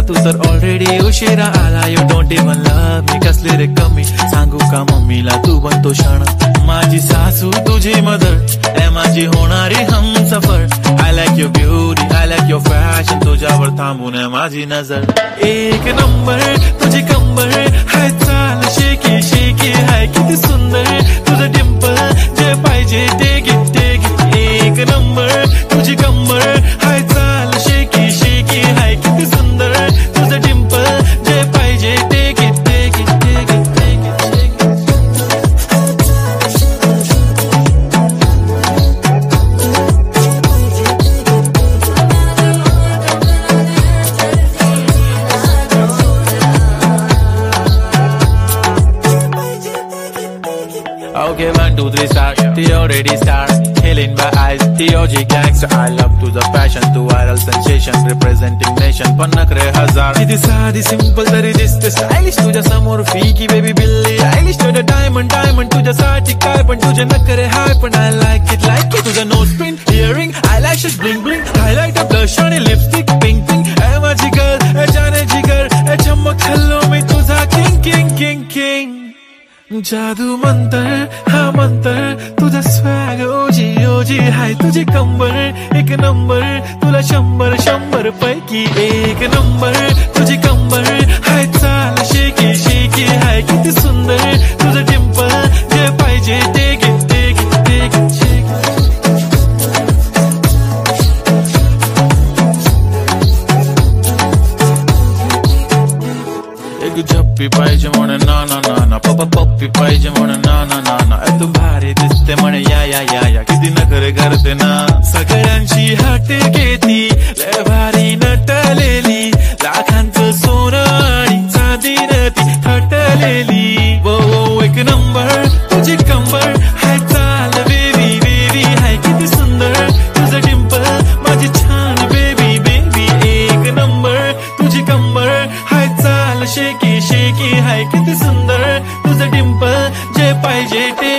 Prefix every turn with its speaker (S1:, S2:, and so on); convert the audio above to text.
S1: तू तर ऑलरेडी उशिरा आला. You don't even love me, कसले रे कमी सांगू का मम्मीला तू बनतो क्षण. माझी सासू तुझी मदर, ए माझी होणारी Humsafar. I like your beauty, I like your fashion, तुझ्यावर थांबून आहे माझी नजर. एक नंबर तुझी कंबर, हाय चाल शेकी शेकी, हाय किती सुंदर तुझं डिंपल, जे पाहिजे ते घे ते घे. एक नंबर तुझी कंबर, हाय चाल शेकी शेकी, हाय किती सुंदर तुझं डिंपल, जे पाहिजे ते घे ते घे ते घे ते घे. Okay, 1, 2, 3 start. The already start. Killing my eyes. The OG gangster. I love to the passion, to viral sensation, representing nation. पन्नकरे हजार. किती साधी simple तरी दिसते stylish. तुझ्या समोर फीकी baby बिल्ली. Stylish to the diamond diamond. तुझ्यासाठी काय पण तुझे नखरे हाय पण I like it like it. तुझं nose pin, earring, eyelashes bling bling, highlighter, blush आणि lipstick pink pink. ए माझी girl, ए जाने जिगर, ए चमक हल्लो मी तुझा king king king king. जादू मंतर हा मंतर, तुझा स्वॅग ओजी ओजी, हाय तुझी कंबर एक नंबर, तुला 100 100 पैकी एक नंबर. तुझी कंबर हाय चाल शेकी शेकी, हाय किती सुंदर तुझं डिंपल, जे पाहिजे ते घे ते घे ते घे. एक झप्पी पाहिजे म्हणे ना ना ना ना, पप्पा पप्पी पाहिजे म्हणे ना ना ना ना. तू भारी दिसते म्हणे या या या या, किती नखरे करते ना. सगळ्यांची हाट घेती, लय भारी नटलेली, लाखांचं सोनं आणि चांदीनं ती थटलेली. वो एक नंबर तुझी कंबर, हाय चाल बेबी बेबी, हाय किती सुंदर तुझं डिंपल, माझी छान बेबी बेबी. एक नंबर तुझी कंबर, हाय चाल शेकी शेकी, हाय किती सुंदर तुझं डिंपल, जे पाहिजे ते